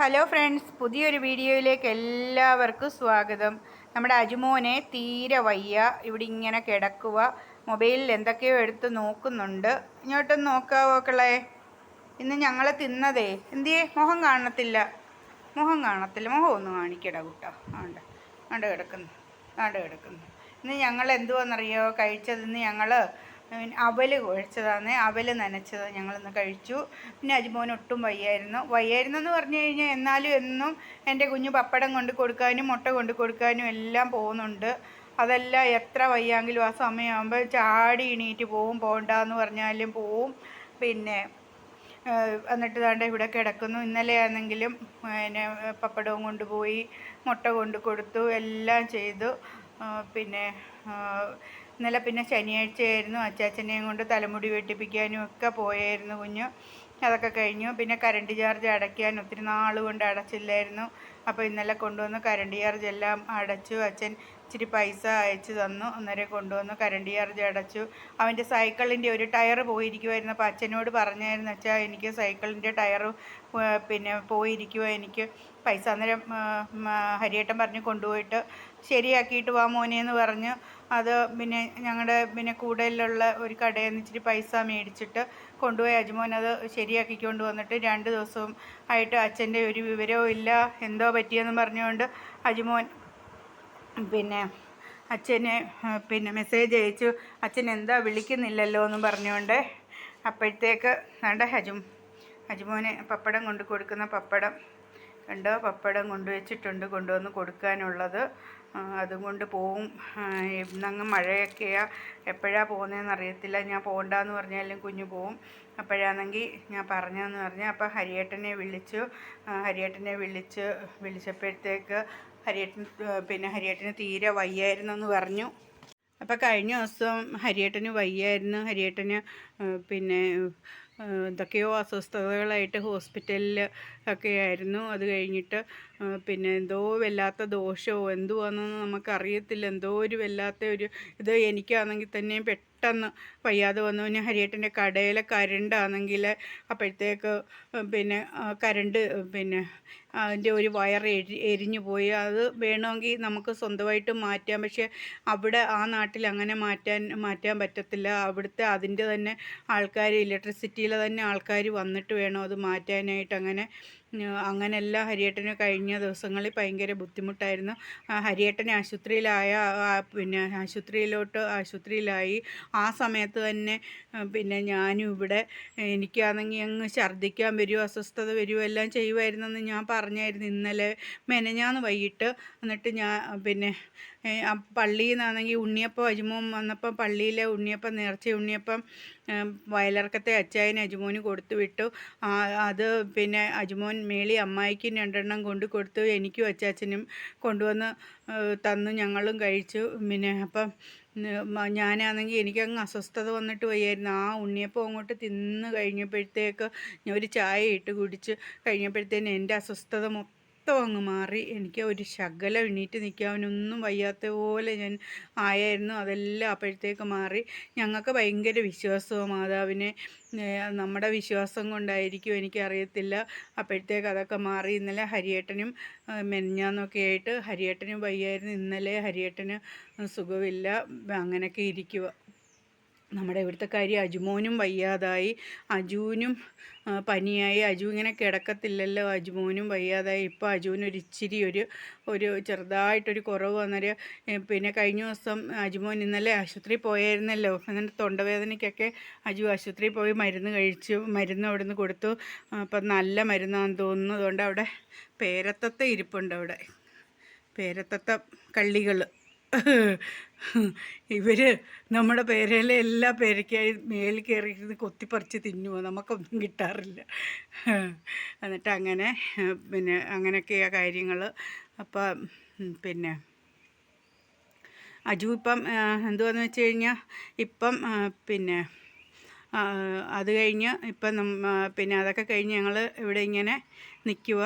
Hello friends, പുതിയൊരു വീഡിയോയിലേക്ക് എല്ലാവർക്കും സ്വാഗതം. നമ്മുടെ അജുമോനെ തീരെ വയ്യ, ഇവിടെ ഇങ്ങനെ കിടക്കുക. മൊബൈലിൽ എന്തൊക്കെയോ എടുത്ത് നോക്കുന്നുണ്ട്. ഇങ്ങോട്ടൊന്ന് നോക്കാവോ മക്കളെ? ഇന്ന് ഞങ്ങൾ തിന്നതേ എന്തിയേ മുഖം കാണത്തില്ല, മുഖം ഒന്ന് കാണിക്കട കുട്ടാ. ആണ്ട് കിടക്കുന്നു. ഇന്ന് ഞങ്ങൾ എന്തുവാണെന്നറിയോ കഴിച്ചതെന്ന്? ഞങ്ങൾ അവൽ കുഴച്ചതാണ്, അവൽ നനച്ചത് ഞങ്ങളിന്ന് കഴിച്ചു. പിന്നെ അജ്മോന് ഒട്ടും വയ്യായിരുന്നെന്ന് പറഞ്ഞു കഴിഞ്ഞാൽ എന്നാലും എന്നും എൻ്റെ കുഞ്ഞ് പപ്പടം കൊണ്ട് കൊടുക്കാനും മുട്ട കൊണ്ട് കൊടുക്കാനും എല്ലാം പോകുന്നുണ്ട്. അതെല്ലാം എത്ര വയ്യാങ്കിലും ആ സമയമാകുമ്പോൾ ചാടി എണീറ്റ് പോവും. പോകണ്ടെന്ന് പറഞ്ഞാലും പോവും. പിന്നെ എന്നിട്ട് ദാണ്ട് ഇവിടെ കിടക്കുന്നു. ഇന്നലെ ആണെങ്കിലും പിന്നെ പപ്പടവും കൊണ്ടുപോയി, മുട്ട കൊണ്ട് കൊടുത്തു, എല്ലാം ചെയ്തു. പിന്നെ ഇന്നലെ പിന്നെ ശനിയാഴ്ചയായിരുന്നു. അച്ചാച്ചനെയും കൊണ്ട് തലമുടി വെട്ടിപ്പിക്കാനും ഒക്കെ പോയായിരുന്നു കുഞ്ഞ്. അതൊക്കെ കഴിഞ്ഞു. പിന്നെ കറണ്ട് ചാർജ് അടയ്ക്കാൻ ഒത്തിരി നാൾ കൊണ്ട് അടച്ചില്ലായിരുന്നു. അപ്പോൾ ഇന്നലെ കൊണ്ടുവന്ന് കറണ്ട് ചാർജ് എല്ലാം അടച്ചു. അച്ഛൻ ഇച്ചിരി പൈസ അയച്ചു തന്നു. അന്നേരം കൊണ്ടുവന്ന് കറണ്ട് ചാർജ് അടച്ചു. അവൻ്റെ സൈക്കിളിൻ്റെ ഒരു ടയർ പോയിരിക്കുമായിരുന്നു. അപ്പോൾ അച്ഛനോട് പറഞ്ഞായിരുന്നു, അച്ഛാ എനിക്ക് സൈക്കിളിൻ്റെ ടയർ പിന്നെ പോയിരിക്കുമോ, എനിക്ക് പൈസ. അന്നേരം ഹരിയേട്ടൻ പറഞ്ഞ് കൊണ്ടുപോയിട്ട് ശരിയാക്കിയിട്ട് വാ മോനെ എന്ന് പറഞ്ഞു. അത് പിന്നെ ഞങ്ങളുടെ പിന്നെ കൂടുതലുള്ള ഒരു കടയിൽ നിന്ന് ഇച്ചിരി പൈസ മേടിച്ചിട്ട് കൊണ്ടുപോയി അജ്മോൻ അത് ശരിയാക്കിക്കൊണ്ട് വന്നിട്ട് 2 ദിവസവും ആയിട്ട് അച്ഛൻ്റെ ഒരു വിവരവും ഇല്ല. എന്തോ പറ്റിയെന്ന് പറഞ്ഞുകൊണ്ട് അജ്മോൻ പിന്നെ അച്ഛനെ പിന്നെ മെസ്സേജ് അയച്ചു, അച്ഛൻ എന്താ വിളിക്കുന്നില്ലല്ലോ എന്ന് പറഞ്ഞുകൊണ്ട്. അപ്പോഴത്തേക്ക് വേണ്ട അജ്മോന് പപ്പടം കൊണ്ട് കൊടുക്കുന്ന പപ്പടം കണ്ടോ, പപ്പടം കൊണ്ടുവച്ചിട്ടുണ്ട്, കൊണ്ടുവന്ന് കൊടുക്കാനുള്ളത്. അതും കൊണ്ട് പോവും. ഇന്നങ്ങ് മഴയൊക്കെയാണ്, എപ്പോഴാണ് പോകുന്നതെന്ന് അറിയത്തില്ല. ഞാൻ പോകണ്ടെന്ന് പറഞ്ഞാലും കുഞ്ഞു പോവും. അപ്പോഴാണെങ്കിൽ ഞാൻ പറഞ്ഞതെന്ന് പറഞ്ഞാൽ അപ്പോൾ ഹരിയേട്ടനെ വിളിച്ചപ്പോഴത്തേക്ക് ഹരിയേട്ടന് തീരെ വയ്യായിരുന്നെന്ന് പറഞ്ഞു. അപ്പോൾ കഴിഞ്ഞ ദിവസം ഹരിയേട്ടന് വയ്യായിരുന്നു. ഹരിയേട്ടന് പിന്നെ എന്തൊക്കെയോ അസ്വസ്ഥതകളായിട്ട് ഹോസ്പിറ്റലിൽ ഒക്കെ ആയിരുന്നു. അത് കഴിഞ്ഞിട്ട് പിന്നെ എന്തോ വല്ലാത്ത ദോഷമോ എന്തുവാണെന്നൊന്നും നമുക്കറിയത്തില്ല. എന്തോ ഒരു വല്ലാത്ത ഒരു ഇത് എനിക്കാണെങ്കിൽ തന്നെയും പെട്ടെന്ന് വയ്യാതെ വന്നു. പിന്നെ ഹരിയേട്ടൻ്റെ കടയിലെ കരണ്ടാണെങ്കിൽ അപ്പോഴത്തേക്ക് പിന്നെ കരണ്ട് പിന്നെ അതിൻ്റെ ഒരു വയർ എരിഞ്ഞു പോയി. അത് വേണമെങ്കിൽ നമുക്ക് സ്വന്തമായിട്ട് മാറ്റാം. പക്ഷേ അവിടെ ആ നാട്ടിൽ അങ്ങനെ മാറ്റാൻ പറ്റത്തില്ല. അവിടുത്തെ അതിൻ്റെ തന്നെ ആൾക്കാർ, ഇലക്ട്രിസിറ്റിയിലെ തന്നെ ആൾക്കാർ വന്നിട്ട് വേണം അത് മാറ്റാനായിട്ട്. അങ്ങനെല്ലാം ഹരിയേട്ടന് കഴിഞ്ഞ ദിവസങ്ങളിൽ ഭയങ്കര ബുദ്ധിമുട്ടായിരുന്നു. ഹരിയേട്ടൻ ആശുപത്രിയിലായി. ആ സമയത്ത് തന്നെ പിന്നെ ഞാനും ഇവിടെ എനിക്കാണെങ്കിൽ അങ്ങ് ഛർദ്ദിക്കാൻ വരുമോ, അസ്വസ്ഥത വരുമോ എല്ലാം ചെയ്യുമായിരുന്നെന്ന് ഞാൻ പറഞ്ഞായിരുന്നു ഇന്നലെ മെനഞ്ഞാന്ന് വൈകിട്ട്. എന്നിട്ട് ഞാൻ പിന്നെ പള്ളിയിൽ നിന്നാണെങ്കിൽ ഉണ്ണിയപ്പം അജ്മോൻ വന്നപ്പം പള്ളിയിലെ ഉണ്ണിയപ്പം, നേർച്ച ഉണ്ണിയപ്പം വയലിറക്കത്തെ അച്ചായന് അജ്മോന് കൊടുത്തു വിട്ടു. അത് പിന്നെ അജ്മോൻ മേളി അമ്മായിക്കും 2 എണ്ണം കൊണ്ട് കൊടുത്തു. എനിക്കും അച്ചാച്ചനും കൊണ്ടുവന്ന് തന്നു. ഞങ്ങളും കഴിച്ചു. പിന്നെ അപ്പം ഞാനാണെങ്കിൽ എനിക്കങ്ങ് അസ്വസ്ഥത വന്നിട്ട് വയ്യായിരുന്നു. ആ ഉണ്ണിയപ്പം അങ്ങോട്ട് തിന്ന് കഴിഞ്ഞപ്പോഴത്തേക്ക് ഞാൻ ഒരു ചായ ഇട്ട് കുടിച്ച് കഴിഞ്ഞപ്പോഴത്തേന് എൻ്റെ അസ്വസ്ഥത മൊത്തം അങ്ങ് മാറി. എനിക്ക് ഒരു ശകലം എണീറ്റ് നിൽക്കാനൊന്നും വയ്യാത്ത പോലെ ഞാൻ ആയായിരുന്നു. അതെല്ലാം അപ്പോഴത്തേക്ക് മാറി. ഞങ്ങൾക്ക് ഭയങ്കര വിശ്വാസമാണ് മാതാവിനെ. നമ്മുടെ വിശ്വാസം കൊണ്ടായിരിക്കും, എനിക്കറിയത്തില്ല. അപ്പോഴത്തേക്ക് അതൊക്കെ മാറി. ഇന്നലെ ഹരിയേട്ടനും മെനഞ്ഞാന്നൊക്കെ ആയിട്ട് ഹരിയേട്ടനും വയ്യായിരുന്നു. ഇന്നലെ ഹരിയേട്ടന് സുഖമില്ല. അങ്ങനെയൊക്കെ ഇരിക്കുക. നമ്മുടെ ഇവിടുത്തെ കാര്യം അജുമോനും വയ്യാതായി, അജുവിനും പനിയായി. അജു ഇങ്ങനെ കിടക്കത്തില്ലല്ലോ, അജുമോനും വയ്യാതായി. ഇപ്പോൾ അജുവിനൊരു ഇച്ചിരി ഒരു ചെറുതായിട്ടൊരു കുറവ് വന്നൊരു പിന്നെ കഴിഞ്ഞ ദിവസം അജുമോൻ ഇന്നലെ ആശുപത്രിയിൽ പോയായിരുന്നല്ലോ. എന്നിട്ട് തൊണ്ടവേദനയ്ക്കൊക്കെ അജു ആശുപത്രിയിൽ പോയി മരുന്ന് അവിടെ നിന്ന് കൊടുത്തു. അപ്പം നല്ല മരുന്നാണെന്ന് തോന്നുന്നു. അതുകൊണ്ട് അവിടെ പേരത്തത്തെ ഇരിപ്പുണ്ട്, അവിടെ പേരത്തത്ത കള്ളികൾ. ഇവർ നമ്മുടെ പേരയിലെ എല്ലാ പേരയ്ക്കായി മേലിൽ കയറിയിരുന്ന് കൊത്തിപ്പറിച്ച് തിന്നുമോ, നമുക്കൊന്നും കിട്ടാറില്ല. എന്നിട്ട് അങ്ങനെ പിന്നെ അങ്ങനെയൊക്കെയാണ് കാര്യങ്ങൾ. അപ്പം പിന്നെ അജു ഇപ്പം എന്തുവാന്ന് വെച്ച് കഴിഞ്ഞാൽ ഇപ്പം പിന്നെ അത് കഴിഞ്ഞ് ഇപ്പം പിന്നെ അതൊക്കെ കഴിഞ്ഞ് ഞങ്ങൾ ഇവിടെ ഇങ്ങനെ നിൽക്കുക.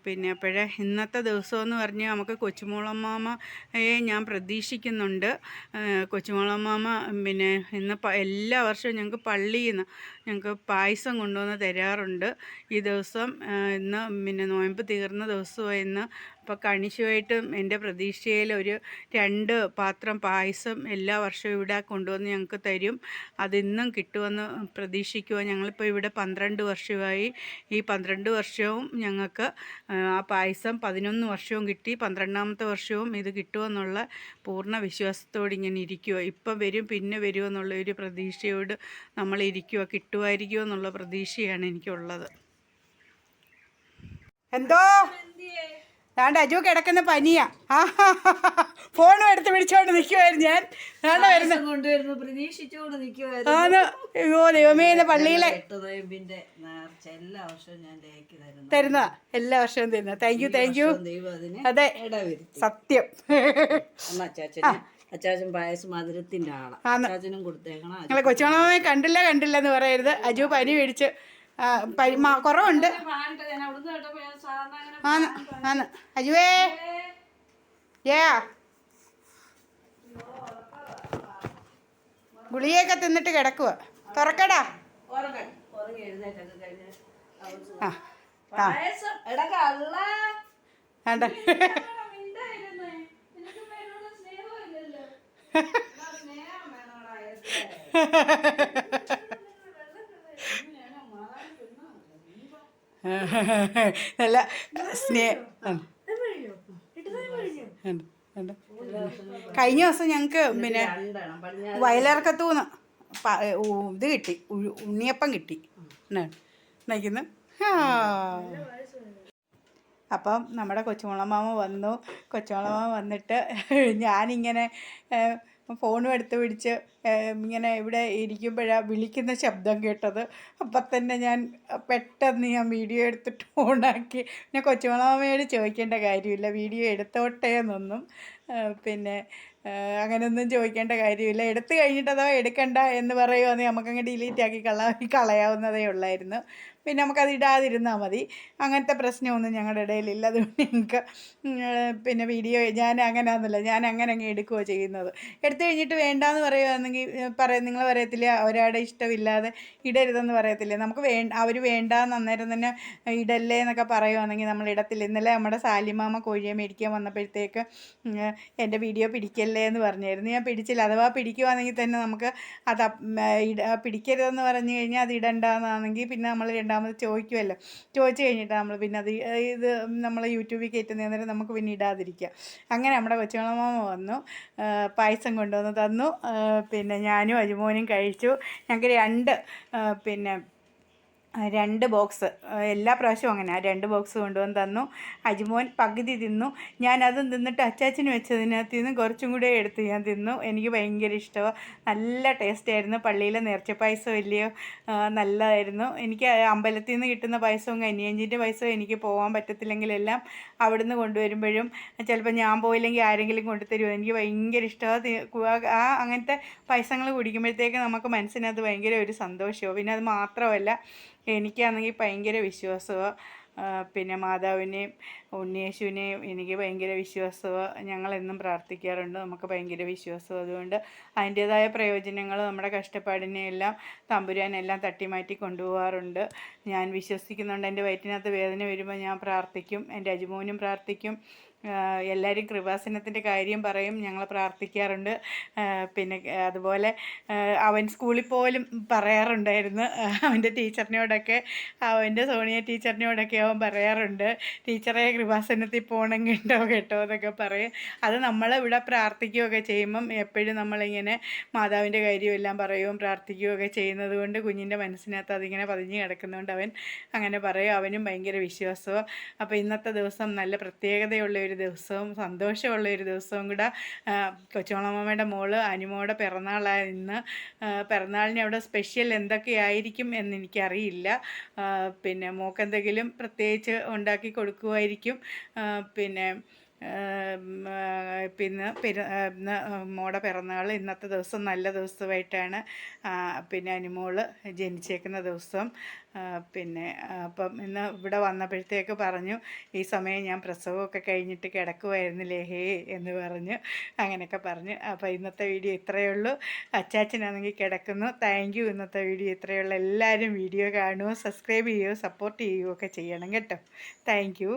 പിന്നെ അപ്പോഴേ ഇന്നത്തെ ദിവസമെന്ന് പറഞ്ഞാൽ നമുക്ക് കൊച്ചുമോളമ്മാമയെ ഞാൻ പ്രതീക്ഷിക്കുന്നുണ്ട്. കൊച്ചുമോളമ്മാമ പിന്നെ ഇന്ന് എല്ലാ വർഷവും ഞങ്ങൾക്ക് പള്ളിയിൽ നിന്ന് ഞങ്ങൾക്ക് പായസം കൊണ്ടുവന്ന് തരാറുണ്ട്. ഈ ദിവസം ഇന്ന് പിന്നെ നോയമ്പ് തീർന്ന ദിവസമാണ് ഇന്ന്. അപ്പോൾ കണിശുമായിട്ടും എൻ്റെ പ്രതീക്ഷയിൽ ഒരു 2 പാത്രം പായസം എല്ലാ വർഷവും ഇവിടെ കൊണ്ടുവന്ന് ഞങ്ങൾക്ക് തരും. അതിന്നും കിട്ടുമെന്ന് പ്രതീക്ഷിക്കുക. ഞങ്ങളിപ്പോൾ ഇവിടെ 12 വർഷമായി. ഈ 12 വർഷവും ഞങ്ങൾക്ക് ആ പായസം 11 വർഷവും കിട്ടി. 12ാമത്തെ വർഷവും ഇത് കിട്ടുമെന്നുള്ള പൂർണ്ണ വിശ്വാസത്തോടെ ഇങ്ങനെ ഇരിക്കുക. ഇപ്പം വരും പിന്നെ വരുമെന്നുള്ള ഒരു പ്രതീക്ഷയോട് നമ്മളിരിക്കുക. കിട്ടുമായിരിക്കുമോ എന്നുള്ള പ്രതീക്ഷയാണ് എനിക്കുള്ളത്. എന്തോ ദാണ്ട അജു കിടക്കുന്ന പനിയാ. ഫോണും എടുത്ത് പിടിച്ചോണ്ട് നിൽക്കുമായിരുന്നു ഞാൻ. ആണ്. അയ്യോ ദൈവമേ, പള്ളിയിലെ തരുന്ന എല്ലാ വർഷവും തരുന്ന. Thank you. അതെ സത്യം. അച്ചാച്ചൻ പായസം മധുരത്തിന്റെ ആളാണ്. കൊച്ചുമോളെ കണ്ടില്ല എന്ന് പറയരുത്. അജു പനി പിടിച്ച് കുറവുണ്ട്. ആന്ന് അജുവേ ഗുളികയൊക്കെ തിന്നിട്ട് കിടക്കുക. തുറക്കടാ. വേണ്ട നല്ല സ്നേഹം. കഴിഞ്ഞ ദിവസം ഞങ്ങൾക്ക് പിന്നെ വയലിറക്കത്തൂന്ന് ഇത് കിട്ടി, ഉണ്ണിയപ്പം കിട്ടി നയിക്കുന്നു. അപ്പം നമ്മുടെ കൊച്ചുമോളമ്മാമ വന്നു. കൊച്ചുമോളമ്മാമ വന്നിട്ട് ഞാനിങ്ങനെ ഫോണും എടുത്ത് പിടിച്ച് ഇങ്ങനെ ഇവിടെ ഇരിക്കുമ്പോഴാണ് വിളിക്കുന്ന ശബ്ദം കേട്ടത്. അപ്പം തന്നെ ഞാൻ പെട്ടെന്ന് വീഡിയോ എടുത്തിട്ട് ഓണാക്കി. പിന്നെ കൊച്ചുമോളമ്മയോട് ചോദിക്കേണ്ട കാര്യമില്ല, വീഡിയോ എടുത്തോട്ടെ എന്നൊന്നും പിന്നെ അങ്ങനെയൊന്നും ചോദിക്കേണ്ട കാര്യമില്ല. എടുത്തു കഴിഞ്ഞിട്ട് അഥവാ എടുക്കണ്ട എന്ന് പറയുവാണെങ്കിൽ നമുക്കങ്ങ് ഡിലീറ്റാക്കി കളയാവുന്നതേ ഉള്ളായിരുന്നു. പിന്നെ നമുക്കത് ഇടാതിരുന്നാൽ മതി. അങ്ങനത്തെ പ്രശ്നമൊന്നും ഞങ്ങളുടെ ഇടയിലില്ല. അതുകൊണ്ട് ഞങ്ങൾക്ക് പിന്നെ വീഡിയോ ഞാൻ അങ്ങനെയാണെന്നില്ല, ഞാൻ അങ്ങനെ അങ്ങ് എടുക്കുകയോ ചെയ്യുന്നത്. എടുത്തു കഴിഞ്ഞിട്ട് വേണ്ടാന്ന് പറയുകയാണെങ്കിൽ നിങ്ങൾ പറയത്തില്ല ഒരാളുടെ ഇഷ്ടമില്ലാതെ ഇടരുതെന്ന് പറയത്തില്ലേ. നമുക്ക് അവർ വേണ്ടാന്ന് അന്നേരം തന്നെ ഇടല്ലേ എന്നൊക്കെ പറയുവാണെങ്കിൽ നമ്മൾ ഇടത്തില്ല. ഇന്നലെ നമ്മുടെ സാലിമാമ കോഴിയെ മേടിക്കാൻ വന്നപ്പോഴത്തേക്ക് എൻ്റെ വീഡിയോ പിടിക്കല്ലേ എന്ന് പറഞ്ഞായിരുന്നു. ഞാൻ പിടിച്ചില്ല. അഥവാ പിടിക്കുവാണെങ്കിൽ തന്നെ നമുക്ക് അത് പിടിക്കരുതെന്ന് പറഞ്ഞു കഴിഞ്ഞാൽ അത് ഇടണ്ടെന്നാണെങ്കിൽ പിന്നെ നമ്മൾ രണ്ടാമത് ചോദിക്കുമല്ലോ. ചോദിച്ചു കഴിഞ്ഞിട്ട് നമ്മൾ പിന്നെ ഇത് നമ്മൾ യൂട്യൂബിൽ കയറ്റുന്ന നേരം നമുക്ക് പിന്നെ ഇടാതിരിക്കുക. അങ്ങനെ നമ്മുടെ കൊച്ചുമോളമ്മാമ വന്നു, പായസം കൊണ്ടുവന്ന് തന്നു. പിന്നെ ഞാനും അജുമോനും കഴിച്ചു. ഞങ്ങൾക്ക് 2 ബോക്സ് എല്ലാ പ്രാവശ്യവും അങ്ങനെ 2 ബോക്സ് കൊണ്ടുവന്ന് തന്നു. അജുമോൻ പകുതി തിന്നു. ഞാനതും തിന്നിട്ട് അച്ചാച്ചന് വെച്ചതിനകത്ത് നിന്ന് കുറച്ചും കൂടെ എടുത്ത് ഞാൻ തിന്നു. എനിക്ക് ഭയങ്കര ഇഷ്ടമാണ്. നല്ല ടേസ്റ്റായിരുന്നു. പള്ളിയിലെ നേർച്ച പായസം ഇല്ലയോ, നല്ലതായിരുന്നു. എനിക്ക് അമ്പലത്തിൽ നിന്ന് കിട്ടുന്ന പായസവും കന്നിയഞ്ചിൻ്റെ പായസവും എനിക്ക് പോകാൻ പറ്റത്തില്ലെങ്കിലെല്ലാം അവിടുന്ന് കൊണ്ടുവരുമ്പോഴും ചിലപ്പോൾ ഞാൻ പോയില്ലെങ്കിൽ ആരെങ്കിലും കൊണ്ടുതരുമോ. എനിക്ക് ഭയങ്കര ഇഷ്ടമാണ്. അങ്ങനത്തെ പായസങ്ങൾ കുടിക്കുമ്പോഴത്തേക്ക് നമുക്ക് മനസ്സിനകത്ത് ഭയങ്കര ഒരു സന്തോഷവും. പിന്നെ അത് മാത്രമല്ല എനിക്കാണെങ്കിൽ ഭയങ്കര വിശ്വാസമാണ്. പിന്നെ മാതാവിനെയും ഉണ്ണിയേശുവിനെയും എനിക്ക് ഭയങ്കര വിശ്വാസമാണ്. ഞങ്ങളെന്നും പ്രാർത്ഥിക്കാറുണ്ട്. നമുക്ക് ഭയങ്കര വിശ്വാസം. അതുകൊണ്ട് അതിൻ്റേതായ പ്രയോജനങ്ങൾ നമ്മുടെ കഷ്ടപ്പാടിനെയെല്ലാം തമ്പുരാനെല്ലാം തട്ടിമാറ്റി കൊണ്ടുപോകാറുണ്ട്. ഞാൻ വിശ്വസിക്കുന്നുണ്ട്. എൻ്റെ വയറ്റിനകത്ത് വേദന വരുമ്പോൾ ഞാൻ പ്രാർത്ഥിക്കും. എൻ്റെ അജുമോനും പ്രാർത്ഥിക്കും. എല്ലാവരും കൃപാസനത്തിൻ്റെ കാര്യം പറയും, ഞങ്ങൾ പ്രാർത്ഥിക്കാറുണ്ട്. പിന്നെ അതുപോലെ അവൻ സ്കൂളിൽ പോലും പറയാറുണ്ടായിരുന്നു. അവൻ്റെ ടീച്ചറിനോടൊക്കെ, അവൻ്റെ സോണിയ ടീച്ചറിനോടൊക്കെ അവൻ പറയാറുണ്ട്, ടീച്ചറെ കൃപാസനത്തിൽ പോകണം കേട്ടോ എന്നൊക്കെ പറയും. അത് നമ്മളിവിടെ പ്രാർത്ഥിക്കുകയൊക്കെ ചെയ്യുമ്പം എപ്പോഴും നമ്മളിങ്ങനെ മാതാവിൻ്റെ കാര്യമെല്ലാം പറയുകയും പ്രാർത്ഥിക്കുകയൊക്കെ ചെയ്യുന്നത് കൊണ്ട് കുഞ്ഞിൻ്റെ മനസ്സിനകത്ത് അതിങ്ങനെ പതിഞ്ഞ് കിടക്കുന്നതുകൊണ്ട് അവൻ അങ്ങനെ പറയും. അവനും ഭയങ്കര വിശ്വാസവും. അപ്പോൾ ഇന്നത്തെ ദിവസം നല്ല പ്രത്യേകതയുള്ള ഒരു ദിവസവും സന്തോഷമുള്ള ഒരു ദിവസവും കൂടെ. കൊച്ചുമോളമ്മയുടെ മോള് അനുമോടെ പിറന്നാളാണ് ഇന്ന്. പിറന്നാളിന് അവിടെ സ്പെഷ്യൽ എന്തൊക്കെയായിരിക്കും എന്നെനിക്കറിയില്ല. പിന്നെ മോക്കെന്തെങ്കിലും പ്രത്യേകിച്ച് ഉണ്ടാക്കി കൊടുക്കുമായിരിക്കും. പിന്നെ പിന്നെ ഇന്ന് മോടെ പിറന്നാൾ ഇന്നത്തെ ദിവസം നല്ല ദിവസമായിട്ടാണ് പിന്നെ അനുമോള് ജനിച്ചേക്കുന്ന ദിവസം. പിന്നെ അപ്പം ഇന്ന് ഇവിടെ വന്നപ്പോഴത്തേക്ക് പറഞ്ഞു, ഈ സമയം ഞാൻ പ്രസവമൊക്കെ കഴിഞ്ഞിട്ട് കിടക്കുമായിരുന്നു ലേഹേ എന്ന് പറഞ്ഞു. അങ്ങനെയൊക്കെ പറഞ്ഞു. അപ്പോൾ ഇന്നത്തെ വീഡിയോ ഇത്രയേ ഉള്ളൂ. അച്ചാച്ചനാണെങ്കിൽ കിടക്കുന്നു. Thank you. ഇന്നത്തെ വീഡിയോ ഇത്രയേ ഉള്ളൂ. എല്ലാവരും വീഡിയോ കാണുകയോ സബ്സ്ക്രൈബ് ചെയ്യുകയോ സപ്പോർട്ട് ചെയ്യുകയോ ഒക്കെ ചെയ്യണം കേട്ടോ. Thank you.